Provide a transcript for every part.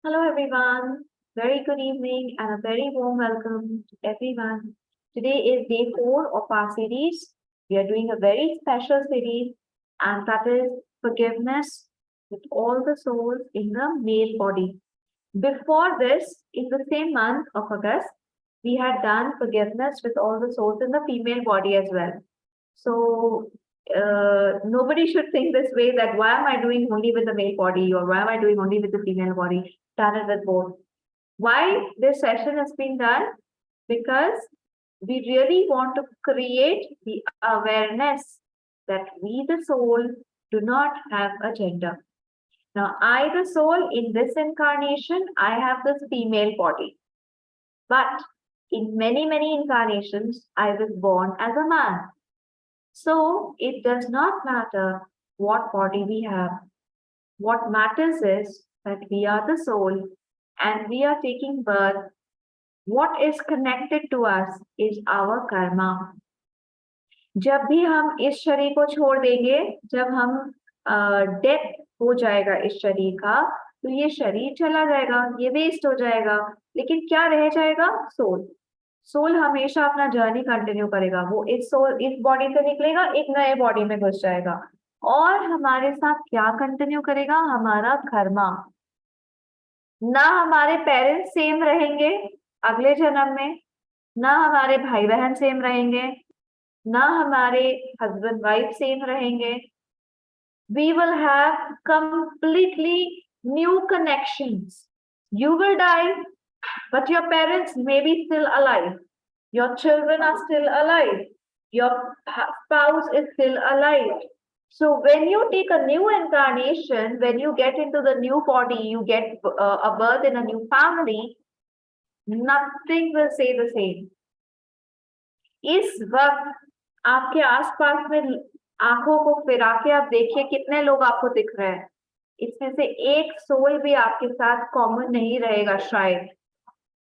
Hello, everyone. Very good evening and a very warm welcome to everyone. Today is day 4 of our series. We are doing a very special series, and that is forgiveness with all the souls in the male body. Before this, in the same month of August, we had done forgiveness with all the souls in the female body as well. So nobody should think this way that why am I doing only with the male body or why am I doing only with the female body? Done it with both. Why this session has been done? Because we really want to create the awareness that we, the soul, do not have a gender. Now, I, the soul, in this incarnation, I have this female body. But in many, many incarnations, I was born as a man. So it does not matter what body we have. What matters is that we are the soul and we are taking birth. What is connected to us is our karma. जब भी हम इस शरीर को छोड़ देंगे, जब हम डेथ हो जाएगा इस शरीर का, तो ये शरीर चला जाएगा, ये वेस्ट हो जाएगा, लेकिन क्या रह जाएगा? सोल. सोल हमेशा अपना जर्नी कंटिन्यू करेगा. वो इस बॉडी से निकलेगा, एक नए बॉडी में घुस जाएगा और हमारे साथ क्या कंटिन्यू करेगा? हमारा कर्मा. ना हमारे पेरेंट्स सेम रहेंगे अगले जन्म में, ना हमारे भाई बहन सेम रहेंगे, ना हमारे हस्बैंड वाइफ सेम रहेंगे. We will have completely new connections. You will die, but your parents may be still alive. Your children are still alive. Your spouse is still alive. So when you take a new incarnation, when you get into the new body, you get a birth in a new family, nothing will stay the same. इस वक्त आपके आसपास में आंखों को फिरा के आप देखिए कितने लोग आपको दिख रहे हैं. इसमें से एक सोल भी आपके साथ कॉमन नहीं रहेगा शायद,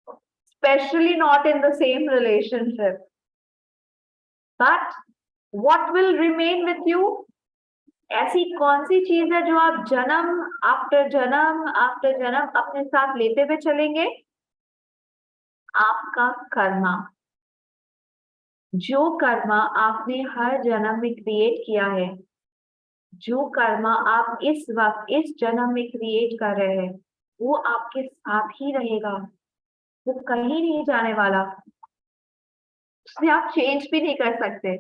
especially not in the same relationship. But what will remain with you? ऐसी कौन सी चीज है जो आप जन्म आफ्टर जन्म अपने साथ लेते हुए चलेंगे? आपका कर्मा. जो कर्मा आपने हर जन्म में क्रिएट किया है, जो कर्मा आप इस वक्त इस जन्म में क्रिएट कर रहे हैं, वो आपके साथ ही रहेगा. वो कहीं नहीं जाने वाला. उसे आप चेंज भी नहीं कर सकते,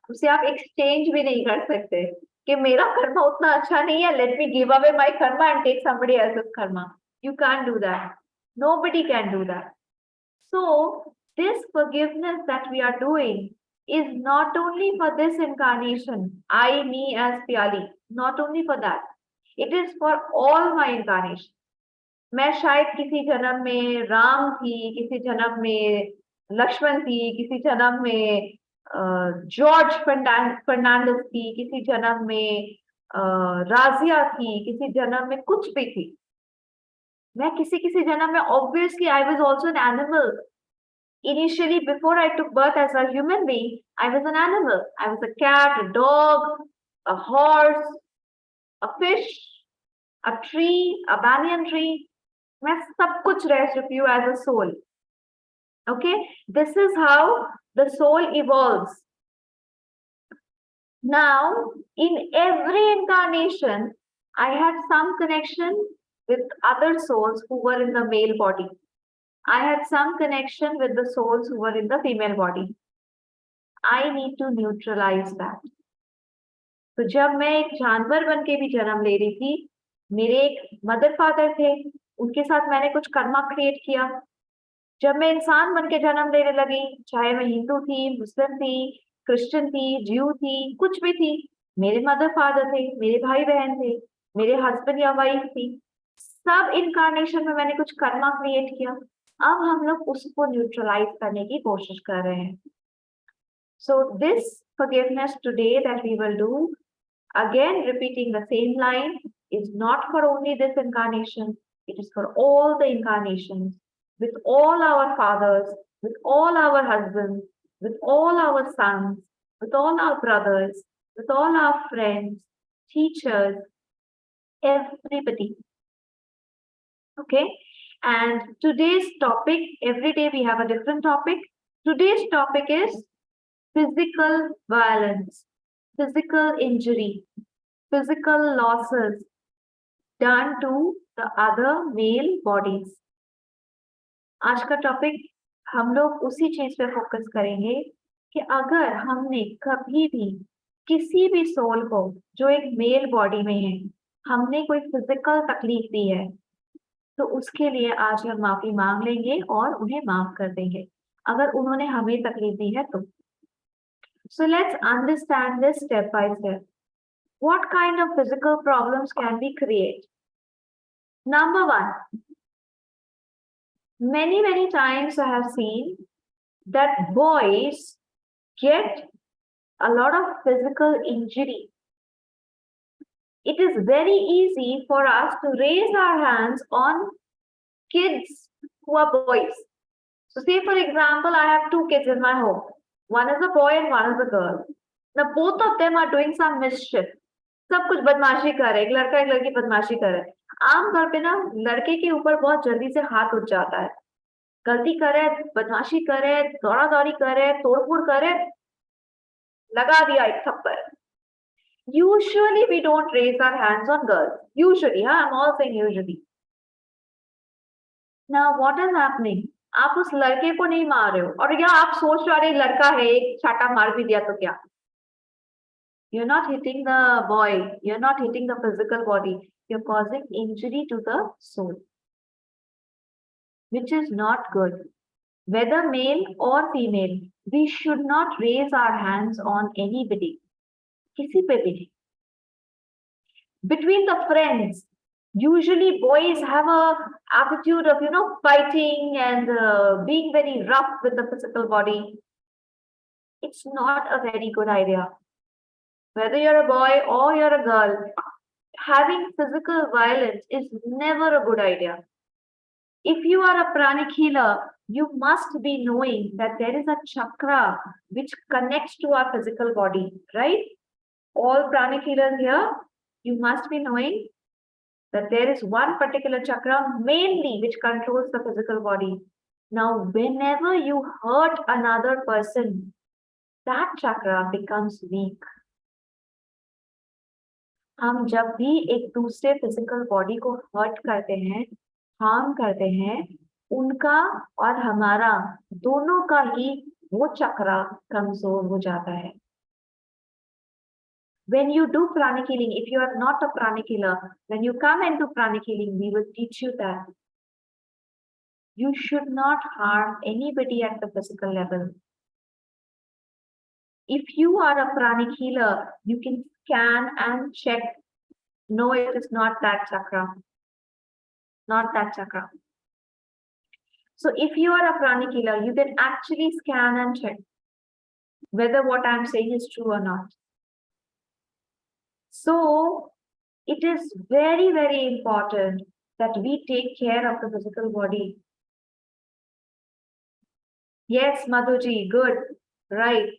उसे आप एक्सचेंज भी नहीं कर सकते कि मेरा कर्मा उतना अच्छा नहीं है, let me give away my karma and take somebody else's karma. You can't do that. Nobody can do that. So this forgiveness that we are doing is not only for this incarnation, I, me as Piyali, not only for that. It is for all my incarnations. मैं शायद किसी जन्म में राम थी, किसी जन्म में लक्ष्मण थी, किसी जन्म में जॉर्ज फर्नांडिस थी, किसी जन्म में राजिया थी, किसी जन्म में कुछ भी थी. मैं किसी जन्म में obviously I was also an animal. Initially, before I took birth as a human being, I was an animal. I was a cat, a dog, a horse, a fish, a tree, a banyan tree. मैं सब कुछ रह चुकी हूँ as a soul. Okay, this is how the soul evolves. Now, in every incarnation, I had some connection with other souls who were in the male body. I had some connection with the souls who were in the female body. I need to neutralize that. तो जब मैं एक जानवर बन के भी जन्म ले रही थी, मेरे एक मदर फादर थे, उनके साथ मैंने कुछ कर्मा क्रिएट किया. जब मैं इंसान बन के जन्म लेने लगी, चाहे मैं हिंदू थी, मुस्लिम थी, क्रिश्चियन थी, ज्यू थी, कुछ भी थी, मेरे मदर फादर थे, मेरे भाई बहन थे, मेरे हस्बैंड या वाइफ थी. सब इनकारनेशन में मैंने कुछ कर्मा क्रिएट किया. अब हम लोग उसको न्यूट्रलाइज करने की कोशिश कर रहे हैं. So this forgiveness today that we will do, again repeating the same line, is not for only this incarnation, it is for all the incarnations, with all our fathers, with all our husbands, with all our sons, with all our brothers, with all our friends, teachers, everybody. Okay, and today's topic, every day we have a different topic. Today's topic is physical violence, physical injury, physical losses done to the other male bodies. आज का topic हम लोग उसी चीज पे focus करेंगे कि अगर हमने कभी भी किसी भी सोल को जो एक मेल बॉडी में है हमने कोई फिजिकल तकलीफ दी है तो उसके लिए आज हम माफी मांग लेंगे और उन्हें माफ कर देंगे अगर उन्होंने हमें तकलीफ दी है तो so let's understand this step by step what kind of physical problems can be create number one many times I have seen that boys get a lot of physical injury. It is very easy for us to raise our hands on kids who are boys. So say for example, I have two kids in my home. One is a boy and one is a girl. Now both of them are doing some mischief. सब कुछ बदमाशी कर रहे हैं, एक लड़का एक लड़की बदमाशी कर रहे हैं। आमतौर पे ना लड़के के ऊपर बहुत जल्दी से हाथ उठ जाता है, गलती करे, बदमाशी करे, दौड़ा दौड़ी करे, तोड़फोड़ करे, लगा दिया एक थप्पड़। Usually we don't raise our hands on girls. Usually, huh? I'm all saying usually. Now what is happening? आप उस लड़के को नहीं मार रहे हो और या आप सोच रहे हो लड़का है एक छाटा मार भी दिया तो क्या? You're not hitting the boy. You're not hitting the physical body. You're causing injury to the soul, which is not good. Whether male or female, we should not raise our hands on anybody. किसी पे भी नहीं. Between the friends, usually boys have a attitude of fighting and being very rough with the physical body. It's not a very good idea. Whether you're a boy or you're a girl, having physical violence is never a good idea. If you are a pranic healer, you must be knowing that there is a chakra which connects to our physical body, right? All pranic healers here, you must be knowing that there is one particular chakra mainly which controls the physical body. Now, whenever you hurt another person, that chakra becomes weak. हम जब भी एक दूसरे physical body को hurt करते हैं, harm करते हैं, उनका और हमारा दोनों का ही वो चक्रा कमजोर हो जाता है. When you do pranic healing, if you are not a pranic healer, when you come into pranic healing, we will teach you that you should not harm anybody at the physical level. If you are a pranic healer, you can scan and check. No, it is not that chakra. Not that chakra. So if you are a pranic healer, you can actually scan and check whether what I'm saying is true or not. So it is very important that we take care of the physical body. Yes, Madhuji, good, right.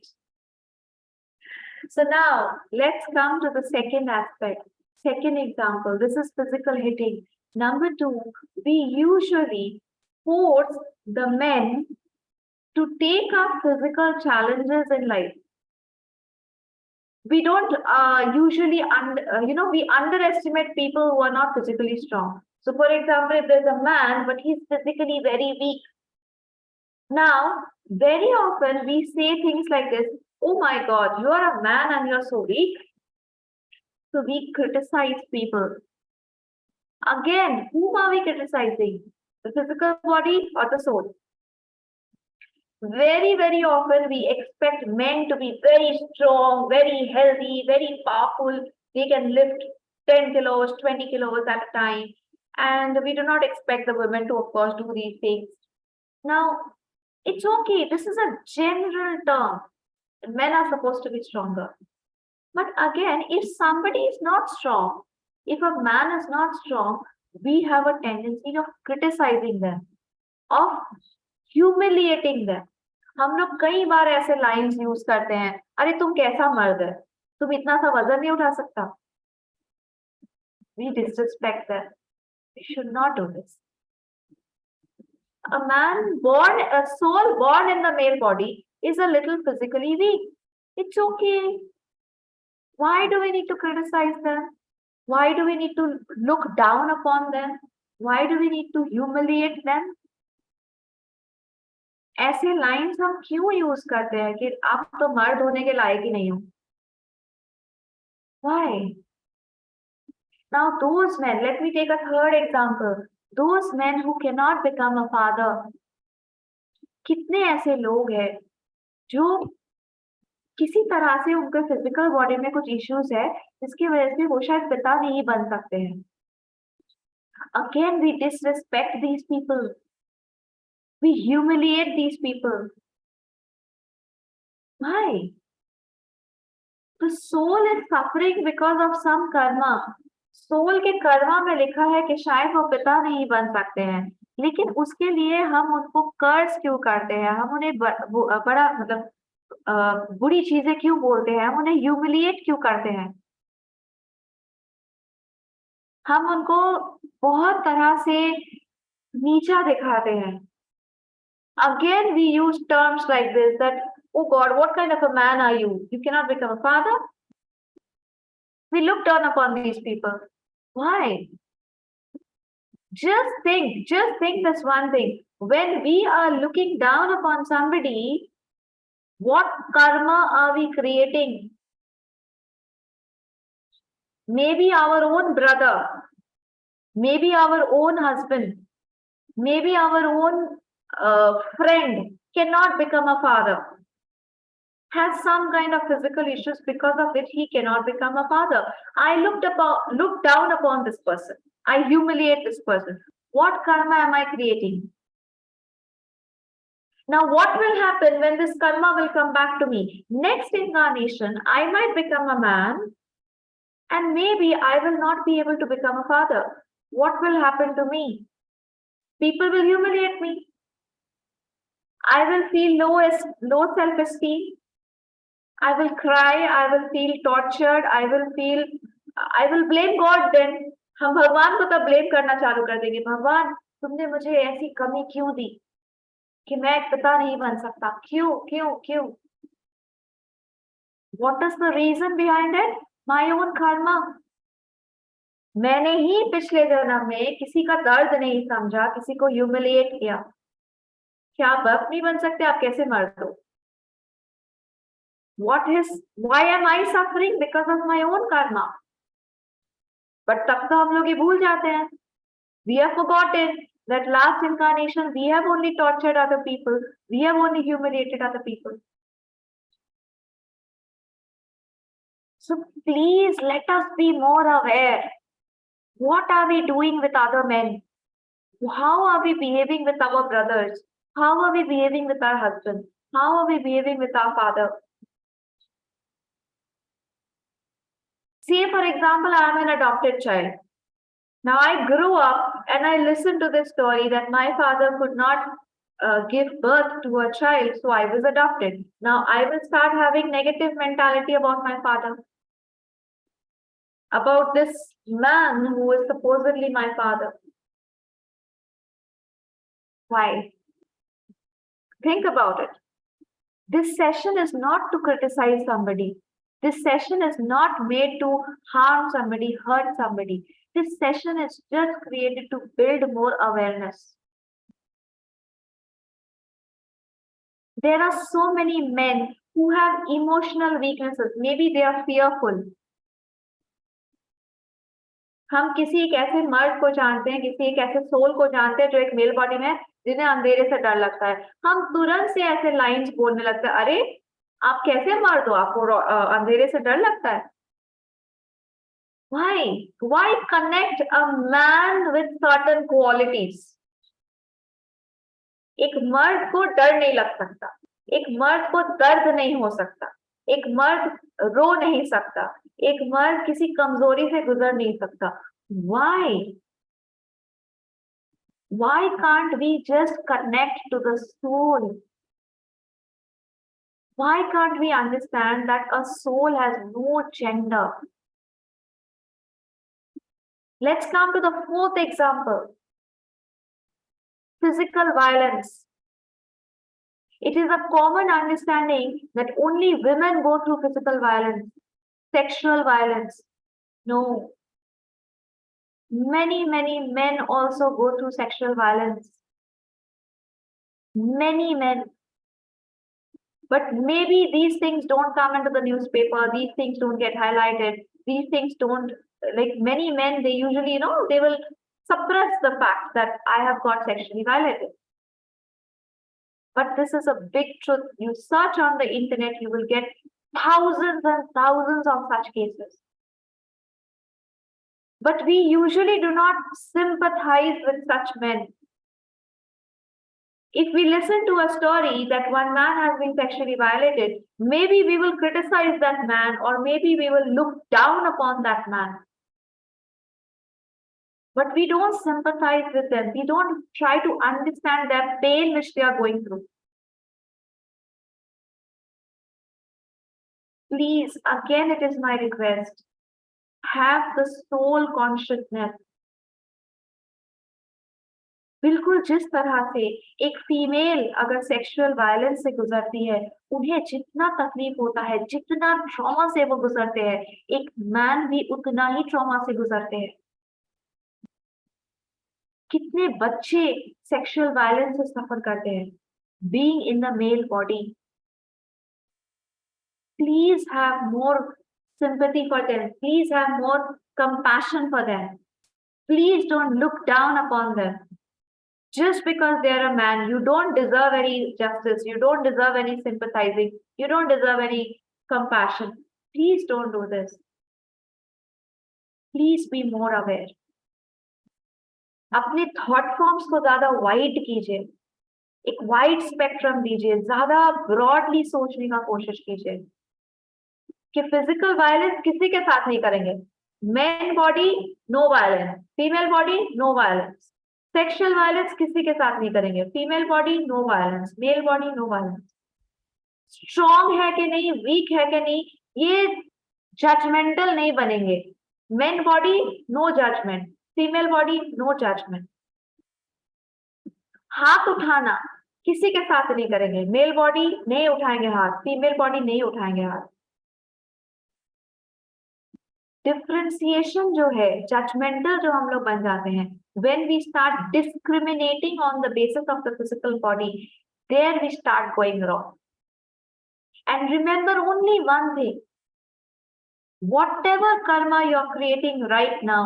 So now let's come to the second aspect, second example. This is physical hitting. Number two, we usually force the men to take up physical challenges in life. We don't usually, we underestimate people who are not physically strong. So for example, if there's a man, but he's physically very weak. Now, very often we say things like this, oh my God, you are a man and you're so weak. So we criticize people. Again, whom are we criticizing? The physical body or the soul? Very often we expect men to be very strong, very healthy, very powerful. They can lift 10 kilos, 20 kilos at a time. And we do not expect the women to, of course, do these things. Now, it's okay. This is a general term. Men are supposed to be stronger. But again, if somebody is not strong, if a man is not strong, we have a tendency of criticizing them, of humiliating them. हम लोग कई बार ऐसे lines use करते हैं, अरे तुम कैसा मर्द है, तुम इतना सा वजन नहीं उठा सकता. We disrespect them. We should not do this. A soul born in the male body is a little physically weak. It's okay. Why do we need to criticize them? Why do we need to look down upon them? Why do we need to humiliate them? ऐसे lines हम क्यों use करते हैं कि आप तो मर्द होने के लायक ही नहीं हो? Why? Now those men, let me take a third example. Those men who cannot become a father, कितने ऐसे लोग हैं जो किसी तरह से उनके फिजिकल बॉडी में कुछ इश्यूज है जिसकी वजह से वो शायद पिता नहीं बन सकते हैं. Again, we disrespect these people. We humiliate these people. Why? The soul is suffering because of some karma. Soul के कर्मा में लिखा है कि शायद वो पिता नहीं बन सकते हैं, लेकिन उसके लिए हम उनको कर्ज क्यों करते हैं? हम उन्हें बड़ा मतलब बुरी चीजें क्यों बोलते हैं? हम उन्हें ह्यूमिलिएट क्यों करते हैं? हम उनको बहुत तरह से नीचा दिखाते हैं. Again, we use terms like this that, oh God, what kind of a man are you? You cannot become a father? We look down upon these people. Why? Just think this one thing. When we are looking down upon somebody, what karma are we creating? Maybe our own brother, maybe our own husband, maybe our own friend cannot become a father, has some kind of physical issues because of which he cannot become a father. I look down upon this person. I humiliate this person. What karma am I creating? Now, what will happen when this karma will come back to me? Next incarnation, I might become a man and maybe I will not be able to become a father. What will happen to me? People will humiliate me. I will feel low self-esteem. I will cry, I will feel tortured, I will blame God then. हम भगवान को तब blame करना चालू कर देंगे. भगवान, तुमने मुझे ऐसी कमी क्यों दी कि मैं एक पिता नहीं बन सकता? क्यों? What is the reason behind it? My own karma. मैंने ही पिछले जन्म में किसी का दर्द नहीं समझा, किसी को humiliate किया. क्या आप बाप नहीं बन सकते? आप कैसे मर्द हो? Why am I suffering? Because of my own karma. But तब तो हम लोग ये भूल जाते हैं. We have forgotten that last incarnation we have only tortured other people. We have only humiliated other people. So please let us be more aware. What are we doing with other men? How are we behaving with our brothers? How are we behaving with our husband? How are we behaving with our father? Say, for example, I am an adopted child. Now I grew up and I listened to this story that my father could not give birth to a child, so I was adopted. Now I will start having negative mentality about my father, about this man who is supposedly my father. Why? Think about it. This session is not to criticize somebody. This session is not made to harm somebody, hurt somebody. This session is just created to build more awareness. There are so many men who have emotional weaknesses. Maybe they are fearful. हम किसी एक ऐसे मर्द को जानते हैं, किसी एक ऐसे सोल को जानते हैं जो एक मेल बॉडी में, जिन्हें अंधेरे से डर लगता है. हम तुरंत से ऐसे लाइंस बोलने लगते हैं, अरे आप कैसे मर्द हो, आपको अंधेरे से डर लगता है? Why connect a man with certain qualities? एक मर्द को डर नहीं लग सकता, एक मर्द को दर्द नहीं हो सकता, एक मर्द रो नहीं सकता, एक मर्द किसी कमजोरी से गुजर नहीं सकता. Why can't we just connect to the soul? Why can't we understand that a soul has no gender? Let's come to the fourth example. physical violence. It is a common understanding that only women go through physical violence, sexual violence. No, many men also go through sexual violence. Many men. But maybe these things don't come into the newspaper, these things don't get highlighted, these things don't, like many men, they usually, they will suppress the fact that I have got sexually violated. But this is a big truth. You search on the internet, you will get thousands and thousands of such cases. But we usually do not sympathize with such men. If we listen to a story that one man has been sexually violated, maybe we will criticize that man, or maybe we will look down upon that man. But we don't sympathize with them. We don't try to understand their pain which they are going through. Please, again, it is my request, have the soul consciousness. बिल्कुल जिस तरह से एक female अगर sexual violence से गुजरती है, उन्हें जितना तकलीफ होता है, जितना ट्रॉमा से वो गुजरते हैं, एक मैन भी उतना ही ट्रॉमा से गुजरते हैं। कितने बच्चे सेक्सुअल वायलेंस से सफर करते हैं, being in the male body. Please have more sympathy for them. Please have more compassion for them. Please don't look down upon them. Just because they're a man, you don't deserve any justice. You don't deserve any sympathizing. You don't deserve any compassion. Please don't do this. Please be more aware. अपने thought forms को ज्यादा wide कीजिए, एक wide spectrum दीजिए, ज्यादा broadly सोचने का कोशिश कीजिए कि फिजिकल वायलेंस किसी के साथ नहीं करेंगे। Men body no violence, female body no violence. Sexual violence किसी के साथ नहीं करेंगे, female body no violence, male body no violence. Strong है कि नहीं, वीक है कि नहीं, ये जजमेंटल नहीं बनेंगे। Men body no judgement, female body no judgement. हाथ उठाना किसी के साथ नहीं करेंगे, मेल बॉडी नहीं उठाएंगे हाथ, फीमेल बॉडी नहीं उठाएंगे हाथ। डिफरेंशिएशन जो है, जजमेंटल जो हम लोग बन जाते हैं, when we start discriminating on the basis of the physical body, there we start going wrong. And remember only one thing, whatever karma you're creating right now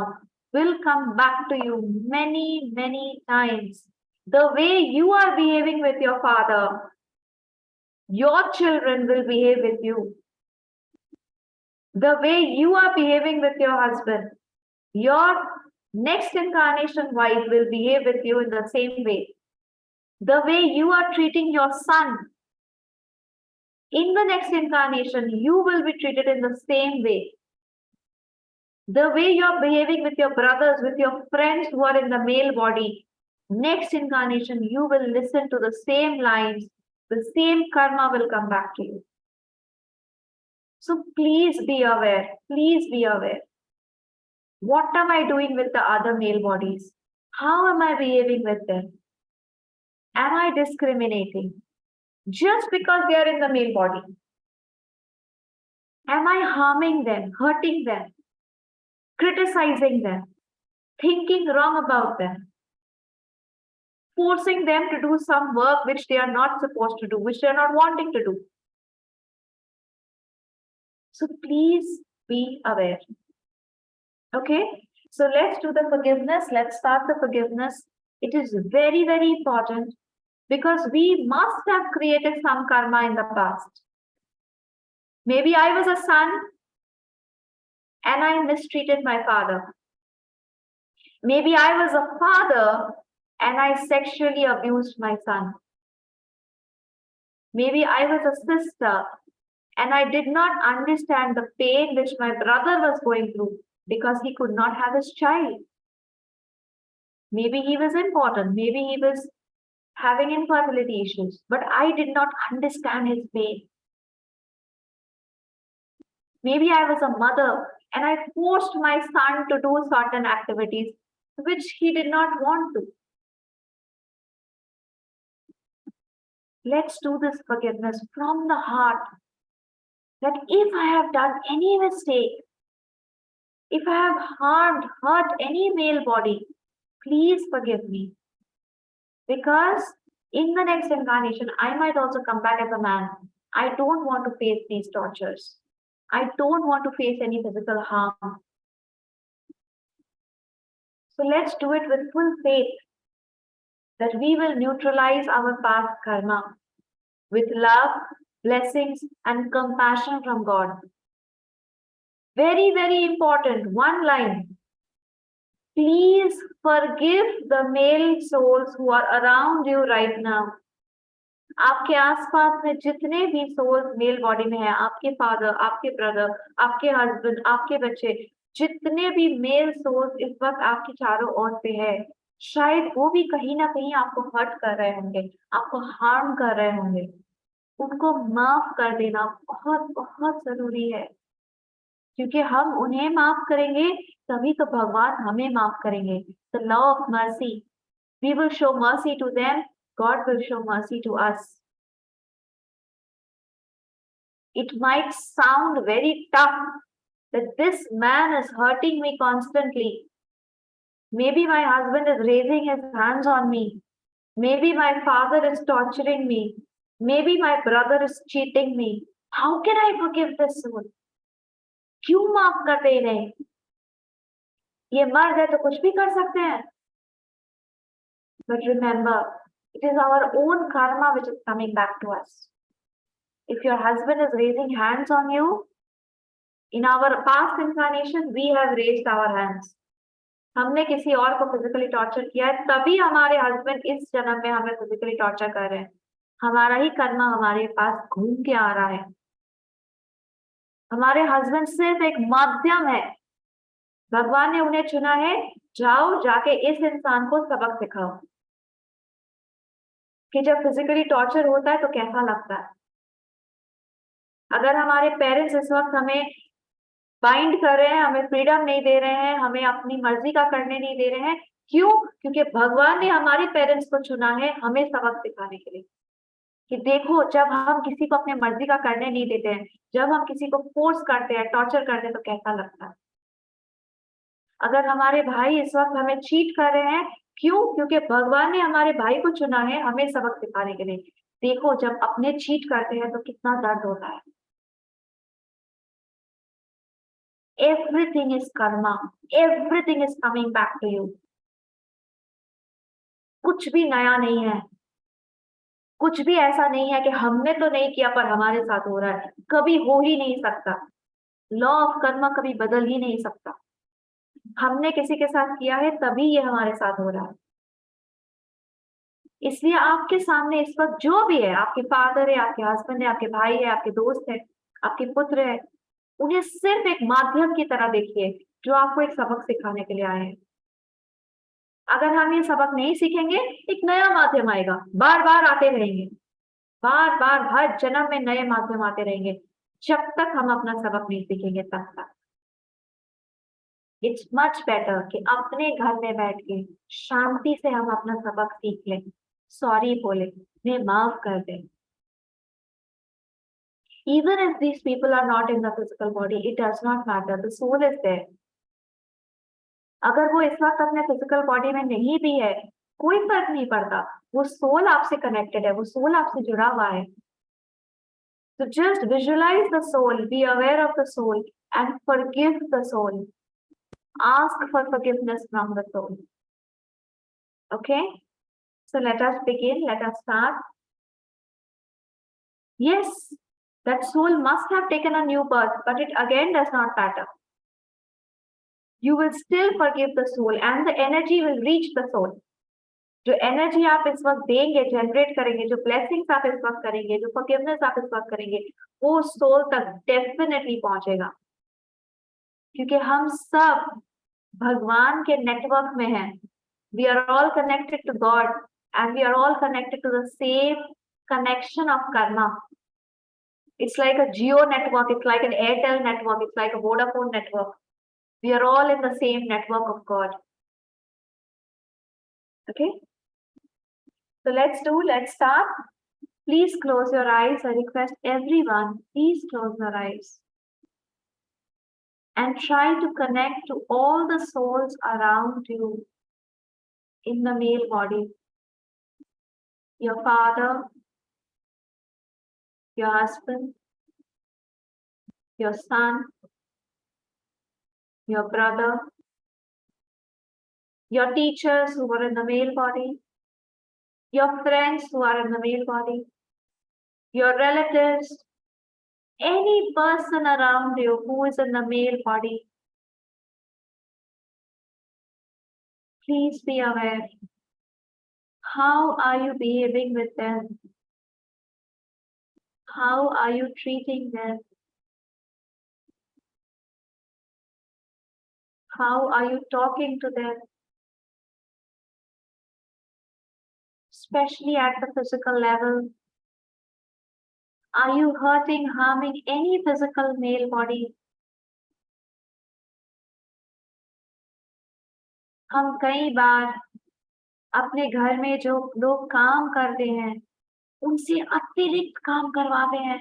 will come back to you many times. The way you are behaving with your father, your children will behave with you. The way you are behaving with your husband, your next incarnation wife will behave with you in the same way. The way you are treating your son, in the next incarnation, you will be treated in the same way. The way you're behaving with your brothers, with your friends who are in the male body, next incarnation, you will listen to the same lines, the same karma will come back to you. So please be aware, please be aware. What am I doing with the other male bodies? How am I behaving with them? Am I discriminating just because they are in the male body? Am I harming them, hurting them, criticizing them, thinking wrong about them, forcing them to do some work which they are not supposed to do, which they are not wanting to do? So please be aware. Okay, so let's do the forgiveness. Let's start the forgiveness. It is very important because we must have created some karma in the past. Maybe I was a son and I mistreated my father. Maybe I was a father and I sexually abused my son. Maybe I was a sister and I did not understand the pain which my brother was going through because he could not have his child. Maybe he was important, maybe he was having infertility issues, but I did not understand his pain. Maybe I was a mother and I forced my son to do certain activities which he did not want to. Let's do this forgiveness from the heart, that if I have done any mistake, if I have hurt any male body, please forgive me. Because in the next incarnation, I might also come back as a man. I don't want to face these tortures. I don't want to face any physical harm. So let's do it with full faith that we will neutralize our past karma with love, blessings, and compassion from God. Very, very important. One line. Please forgive the male souls who are around you right now. आपके आसपास में जितने भी souls mail body में है, आपके father, आपके brother, आपके हस्बैंड, आपके बच्चे, जितने भी मेल सोल्स इस वक्त आपके चारों ओर पे है, शायद वो भी कहीं ना कहीं आपको हर्ट कर रहे होंगे, आपको हार्म कर रहे होंगे। उनको माफ कर देना बहुत बहुत जरूरी है, क्योंकि हम उन्हें माफ करेंगे तभी तो भगवान हमें माफ करेंगे। The law of mercy, we will show mercy to them, God will show mercy to us. It might sound very tough that this man is hurting me constantly. Maybe my husband is raising his hands on me. Maybe my father is torturing me. Maybe my brother is cheating me. How can I forgive this soul? क्यों माफ कर दे रहे? ये मर्द है तो कुछ भी कर सकते हैं. But remember, it is our own karma which is coming back to us. If your husband is raising hands on you, in our past incarnation, we have raised our hands. हमने किसी और को फिजिकली टॉर्चर किया है, तभी हमारे husband इस जन्म में हमें फिजिकली टॉर्चर कर रहे हैं. हमारा ही कर्म हमारे पास घूम के आ रहा है. हमारे हस्बैंड सिर्फ एक माध्यम है. भगवान ने उन्हें चुना है, जाओ जाके इस इंसान को सबक सिखाओ कि जब फिजिकली टॉर्चर होता है तो कैसा लगता है. अगर हमारे पेरेंट्स इस वक्त हमें बाइंड कर रहे हैं, हमें फ्रीडम नहीं दे रहे हैं, हमें अपनी मर्जी का करने नहीं दे रहे हैं, क्यों? क्योंकि भगवान ने हमारे पेरेंट्स को चुना है हमें सबक सिखाने के लिए कि देखो, जब हम किसी को अपने मर्जी का करने नहीं देते हैं, जब हम किसी को फोर्स करते हैं, टॉर्चर करते हैं, तो कैसा लगता है. अगर हमारे भाई इस वक्त हमें चीट कर रहे हैं, क्यों? क्योंकि भगवान ने हमारे भाई को चुना है हमें सबक सिखाने के लिए. देखो, जब अपने चीट करते हैं तो कितना दर्द होता है. Everything is karma. Everything is coming back to you. कुछ भी नया नहीं है. कुछ भी ऐसा नहीं है कि हमने तो नहीं किया पर हमारे साथ हो रहा है. कभी हो ही नहीं सकता. लॉ ऑफ कर्मा कभी बदल ही नहीं सकता. हमने किसी के साथ किया है तभी ये हमारे साथ हो रहा है. इसलिए आपके सामने इस वक्त जो भी है, आपके फादर है, आपके हस्बैंड है, आपके भाई है, आपके दोस्त है, आपके पुत्र है, उन्हें सिर्फ एक माध्यम की तरह देखिए जो आपको एक सबक सिखाने के लिए आए हैं. अगर हम ये सबक नहीं सीखेंगे, एक नया माध्यम आएगा, बार बार आते रहेंगे, बार बार हर जन्म में नए माध्यम आते रहेंगे. जब तक हम अपना सबक नहीं सीखेंगे तब तक. इट्स मच बेटर कि अपने घर में बैठ के शांति से हम अपना सबक सीख लें, सॉरी बोले, उन्हें माफ कर दें. Even if these people are not in the physical body, it does not matter. The soul is there. अगर वो इस वक्त अपने फिजिकल बॉडी में नहीं भी है, कोई फर्क नहीं पड़ता. वो सोल आपसे कनेक्टेड है, वो सोल आपसे जुड़ा हुआ है. So just visualize the soul, be aware of the soul, and forgive the soul. Ask for forgiveness from the soul. Okay? So let us begin. Let us start. Yes, that soul must have taken a new birth, but it again does not matter. You will still forgive the soul and the energy will reach the soul. जो energy आप इस वक्त देंगे, generate करेंगे, जो blessings आप इस वक्त करेंगे, जो फॉरगिवनेस आप इस वक्त करेंगे, वो सोल तक डेफिनेटली पहुंचेगा. क्योंकि हम सब भगवान के नेटवर्क में हैं. We are all connected to God and we are all connected to the same connection of karma. It's like a Geo network, it's like an Airtel network, it's like a Vodafone network. We are all in the same network of God. Okay? So let's start. Please close your eyes. I request everyone, please close your eyes and try to connect to all the souls around you in the male body. Your father, your husband, your son, your brother, your teachers who are in the male body, your friends who are in the male body, your relatives, any person around you who is in the male body. Please be aware. How are you behaving with them? How are you treating them? How are you talking to them? Especially at the physical level. Are you hurting, harming any physical male body? हम कई बार अपने घर में जो लोग काम करते हैं उनसे अतिरिक्त काम करवाते हैं,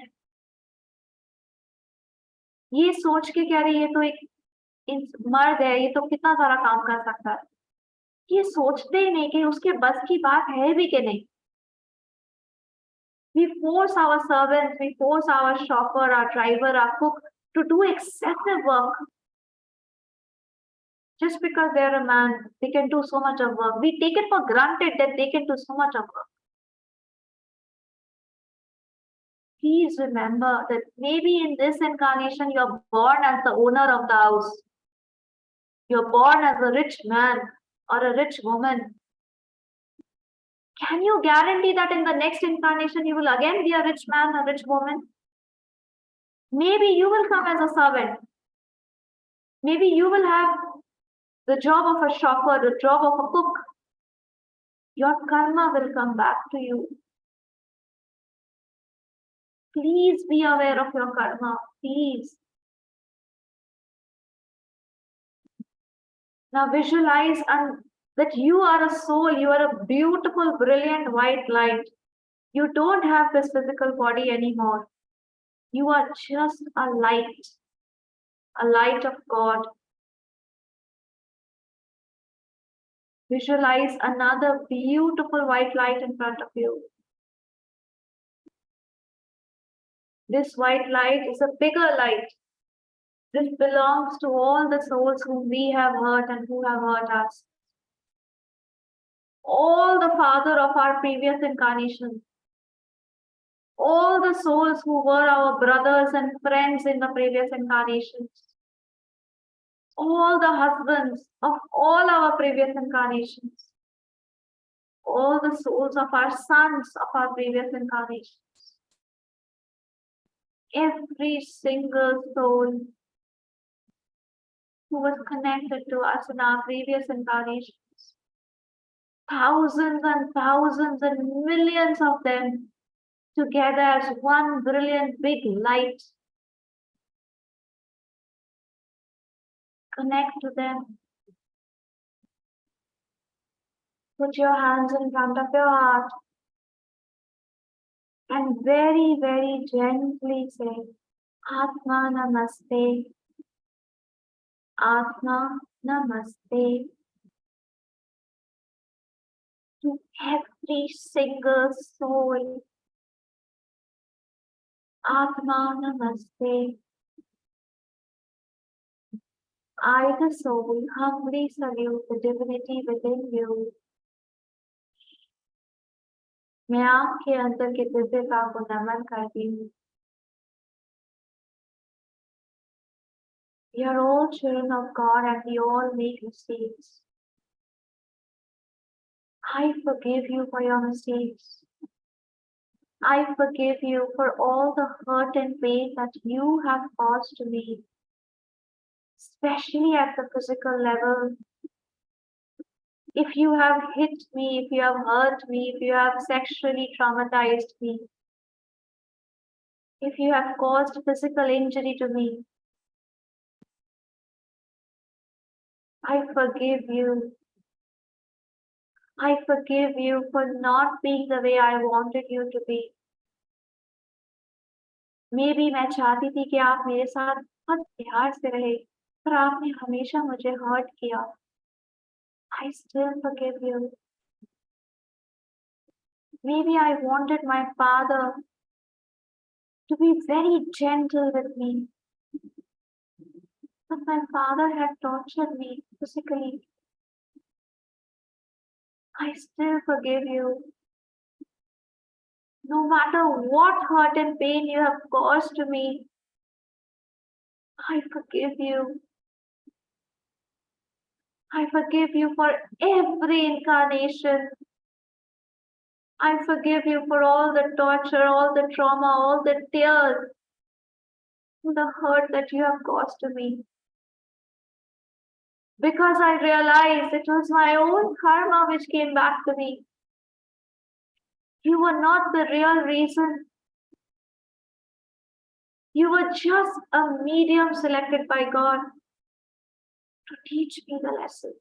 ये सोच के क्या रही है तो एक मर्द है, ये तो कितना सारा काम कर सकता है, ये सोचते ही नहीं कि उसके बस की बात है भी कि नहीं. We force our servants, we force our shopper, our driver, our cook to do excessive work. Just because they're a man, they can do so much of work. We take it for granted that they can do so much of work. Please remember that maybe in this incarnation, you're born as the owner of the house. You're born as a rich man or a rich woman. Can you guarantee that in the next incarnation, you will again be a rich man, a rich woman? Maybe you will come as a servant. Maybe you will have the job of a shopper, the job of a cook. Your karma will come back to you. Please be aware of your karma, please. Now visualize that you are a soul, you are a beautiful, brilliant white light. You don't have this physical body anymore. You are just a light of God. Visualize another beautiful white light in front of you. This white light is a bigger light. This belongs to all the souls whom we have hurt and who have hurt us. All the father of our previous incarnations. All the souls who were our brothers and friends in the previous incarnations. All the husbands of all our previous incarnations. All the souls of our sons of our previous incarnations. Every single soul who was connected to us in our previous incarnations. Thousands and thousands and millions of them together as one brilliant big light. Connect to them. Put your hands in front of your heart and very, very gently say, Atma Namaste. Atma Namaste. To every single soul. Atma Namaste. I, the soul, humbly salute the divinity within you. मैं आपके अंदर के दिव्यता को नमन करती हूँ. We are all children of God and we all make mistakes. I forgive you for your mistakes. I forgive you for all the hurt and pain that you have caused to me, especially at the physical level. If you have hit me, if you have hurt me, if you have sexually traumatized me, if you have caused physical injury to me, I forgive you. I forgive you for not being the way I wanted you to be. May be मैं चाहती थी कि आप मेरे साथ बहुत प्यार से रहे, पर आपने हमेशा मुझे हर्ट किया। I still forgive you. Maybe I wanted my father to be very gentle with me, but my father had tortured me physically. I still forgive you. No matter what hurt and pain you have caused to me, I forgive you. I forgive you for every incarnation. I forgive you for all the torture, all the trauma, all the tears, the hurt that you have caused to me. Because I realized it was my own karma which came back to me. You were not the real reason. You were just a medium selected by God to teach me the lesson.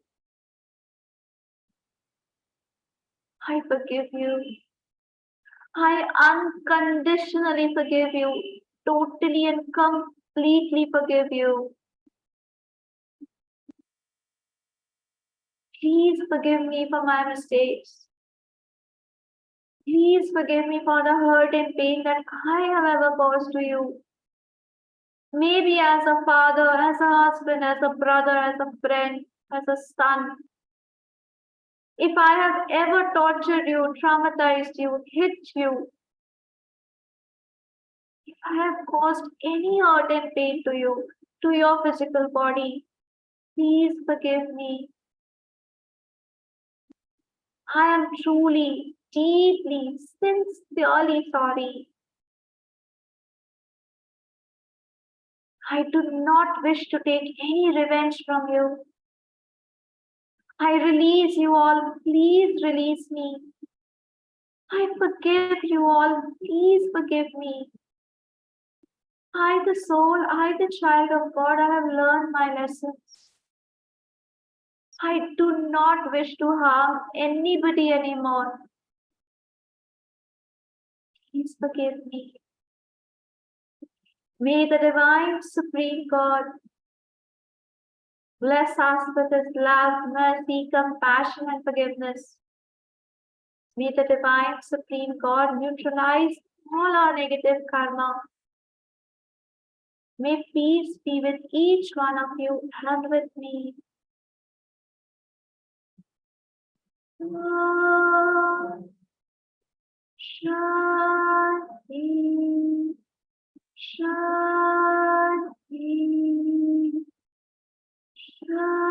I forgive you. I unconditionally forgive you. Totally and completely forgive you. Please forgive me for my mistakes. Please forgive me for the hurt and pain that I have ever caused to you. Maybe as a father, as a husband, as a brother, as a friend, as a son. If I have ever tortured you, traumatized you, hit you, if I have caused any hurt and pain to you, to your physical body, please forgive me. I am truly, deeply, sincerely sorry. I do not wish to take any revenge from you. I release you all. Please release me. I forgive you all. Please forgive me. I, the soul, I, the child of God, I have learned my lessons. I do not wish to harm anybody anymore. Please forgive me. May the divine supreme God bless us with his love, mercy, compassion, and forgiveness. May the divine supreme God neutralize all our negative karma. May peace be with each one of you and with me. Shanti, Shanti, Shanti.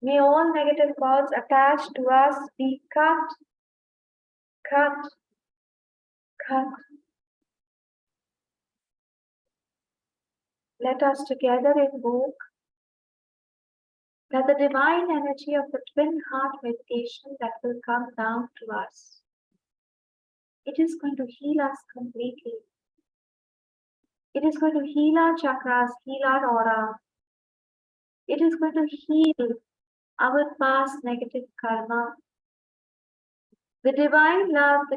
May all negative cords attached to us be cut, cut, cut. Let us together invoke that the divine energy of the twin heart meditation that will come down to us. It is going to heal us completely. It is going to heal our chakras, heal our aura. It is going to heal our past negative karma. The divine love,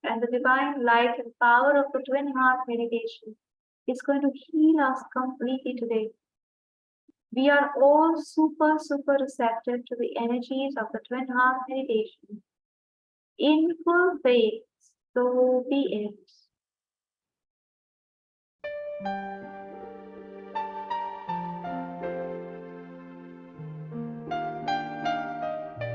and the divine light and power of the twin heart meditation is going to heal us completely today. We are all super receptive to the energies of the twin heart meditation. In full faith, so be it.